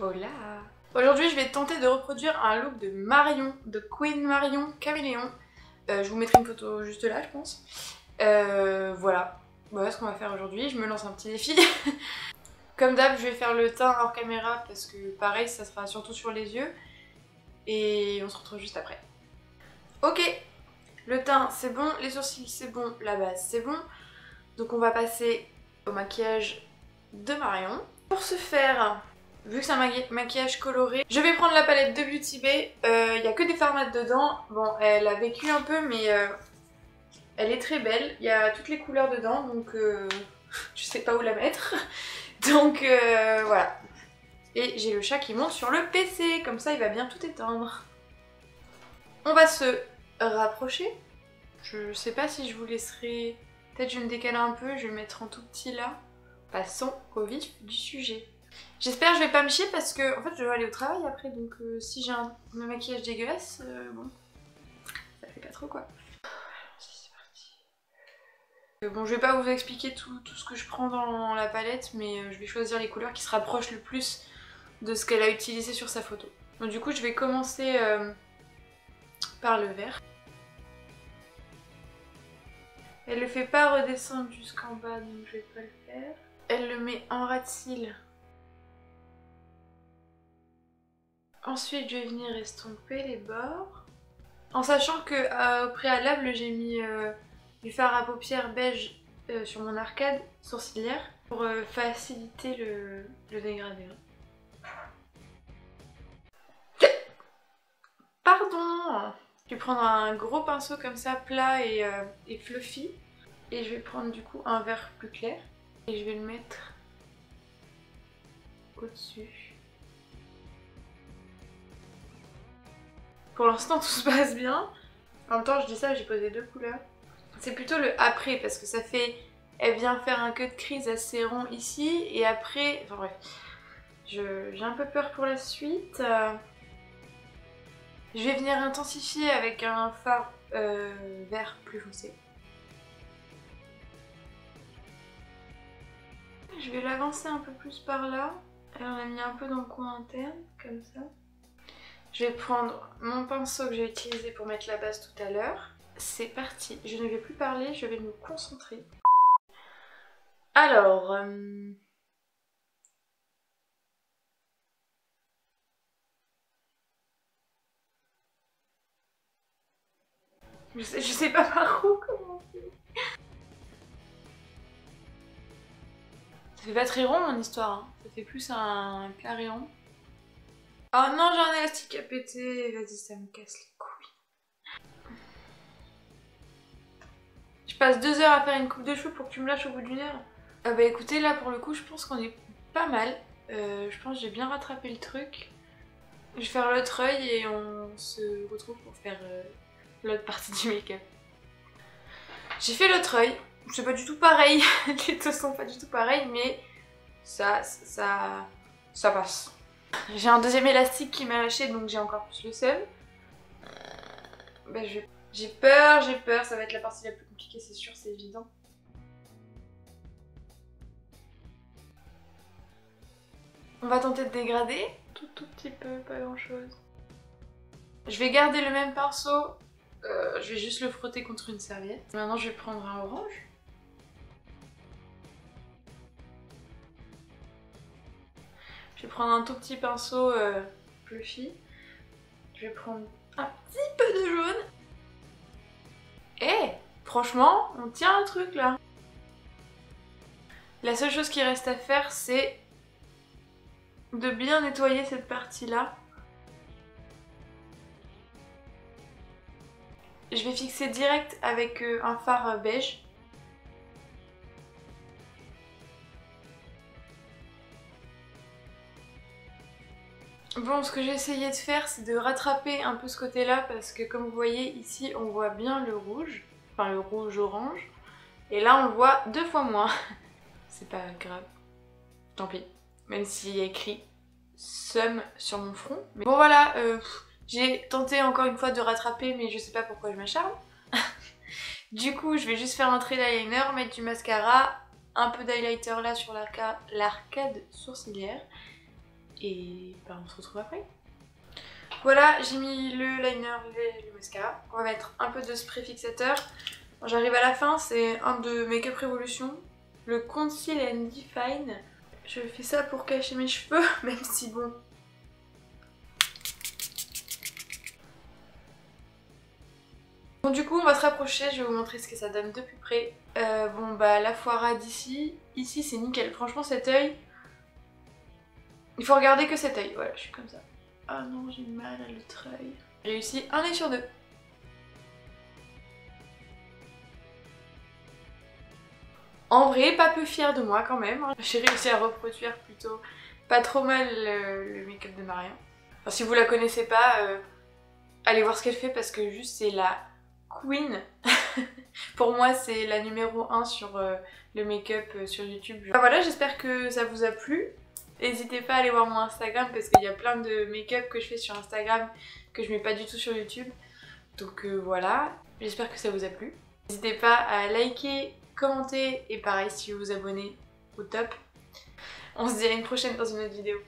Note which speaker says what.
Speaker 1: Hola! Aujourd'hui, je vais tenter de reproduire un look de Marion, de Queen Marion Caméléon. Je vous mettrai une photo juste là, je pense. Voilà ce qu'on va faire aujourd'hui. Je me lance un petit défi. Comme d'hab, je vais faire le teint hors caméra parce que pareil, ça sera surtout sur les yeux. Et on se retrouve juste après. Ok, le teint c'est bon, les sourcils c'est bon, la base c'est bon. Donc on va passer au maquillage de Marion. Pour ce faire, vu que c'est un maquillage coloré, je vais prendre la palette de Beauty Bay. Il n'y a que des fards mat dedans. Bon, elle a vécu un peu, mais elle est très belle. Il y a toutes les couleurs dedans, donc je sais pas où la mettre. Donc voilà. Et j'ai le chat qui monte sur le PC, comme ça il va bien tout éteindre. On va se rapprocher. Je sais pas si je vous laisserai... Peut-être je vais me décaler un peu, je vais le mettre en tout petit là. Passons au vif du sujet. J'espère que je vais pas me chier parce que en fait je dois aller au travail après, donc si j'ai un maquillage dégueulasse, bon, ça fait pas trop quoi. C'est parti. Bon, je vais pas vous expliquer tout ce que je prends dans la palette, mais je vais choisir les couleurs qui se rapprochent le plus de ce qu'elle a utilisé sur sa photo. Donc du coup je vais commencer par le vert. Elle le fait pas redescendre jusqu'en bas, donc je vais pas le faire. Elle le met en ras de cils. Ensuite, je vais venir estomper les bords. En sachant que au préalable, j'ai mis du fard à paupières beige sur mon arcade sourcilière pour faciliter le dégradé. Pardon! Je vais prendre un gros pinceau comme ça, plat et fluffy. Et je vais prendre du coup un vert plus clair. Et je vais le mettre au-dessus. Pour l'instant tout se passe bien. En même temps je dis ça, j'ai posé 2 couleurs. C'est plutôt le après parce que ça fait... Elle vient faire un cut crease assez rond ici et après... Enfin bref. J'ai un peu peur pour la suite. Je vais venir intensifier avec un fard vert plus foncé. Je vais l'avancer un peu plus par là. Elle en a mis un peu dans le coin interne, comme ça. Je vais prendre mon pinceau que j'ai utilisé pour mettre la base tout à l'heure. C'est parti, je ne vais plus parler, je vais me concentrer. Alors... Je sais pas par où commencer. Ça fait pas très rond mon histoire, hein. Ça fait plus un carré rond. Oh non, j'ai un élastique à péter. Vas-y, ça me casse les couilles. Je passe 2 heures à faire une coupe de cheveux pour que tu me lâches au bout d'une heure. Ah bah écoutez, là pour le coup, je pense qu'on est pas mal. Je pense que j'ai bien rattrapé le truc. Je vais faire l'autre œil et on se retrouve pour faire l'autre partie du make-up. J'ai fait l'autre œil. C'est pas du tout pareil. Les deux sont pas du tout pareils, mais ça passe. J'ai un deuxième élastique qui m'a lâché, donc j'ai encore plus le seum. Bah, j'ai peur, ça va être la partie la plus compliquée, c'est sûr, c'est évident. On va tenter de dégrader, tout petit peu, pas grand chose. Je vais garder le même pinceau, je vais juste le frotter contre une serviette. Maintenant je vais prendre un orange. Je vais prendre un tout petit pinceau fluffy. Je vais prendre un petit peu de jaune. Eh, franchement, on tient un truc là. La seule chose qui reste à faire, c'est de bien nettoyer cette partie-là. Je vais fixer direct avec un fard beige. Bon, ce que j'ai essayé de faire, c'est de rattraper un peu ce côté-là parce que comme vous voyez ici, on voit bien le rouge, enfin le rouge-orange. Et là, on le voit 2 fois moins. C'est pas grave, tant pis. Même s'il y a écrit SUM sur mon front. Mais bon voilà, j'ai tenté encore une fois de rattraper, mais je sais pas pourquoi je m'acharne. Du coup, je vais juste faire un trait d'eyeliner, mettre du mascara, un peu d'highlighter là sur l'arcade sourcilière. Et bah on se retrouve après. Voilà, j'ai mis le liner et le mascara. On va mettre un peu de spray fixateur. J'arrive à la fin, c'est un de Make-up Revolution, le Conceal and Define. Je fais ça pour cacher mes cheveux, même si bon... Bon du coup on va se rapprocher, je vais vous montrer ce que ça donne de plus près. Bon bah la foire d'ici, ici c'est nickel, franchement cet œil, il faut regarder que cet œil, voilà je suis comme ça. Ah non j'ai mal à l'autre œil. J'ai réussi un œil sur deux. En vrai pas peu fière de moi quand même, j'ai réussi à reproduire plutôt pas trop mal le make-up de Maria. Enfin, si vous la connaissez pas, allez voir ce qu'elle fait parce que juste c'est la queen. Pour moi c'est la numéro 1 sur le make-up sur YouTube. Enfin, voilà, j'espère que ça vous a plu. N'hésitez pas à aller voir mon Instagram parce qu'il y a plein de make-up que je fais sur Instagram que je mets pas du tout sur YouTube. Donc voilà, j'espère que ça vous a plu. N'hésitez pas à liker, commenter et pareil si vous vous abonnez au top. On se dit à une prochaine dans une autre vidéo.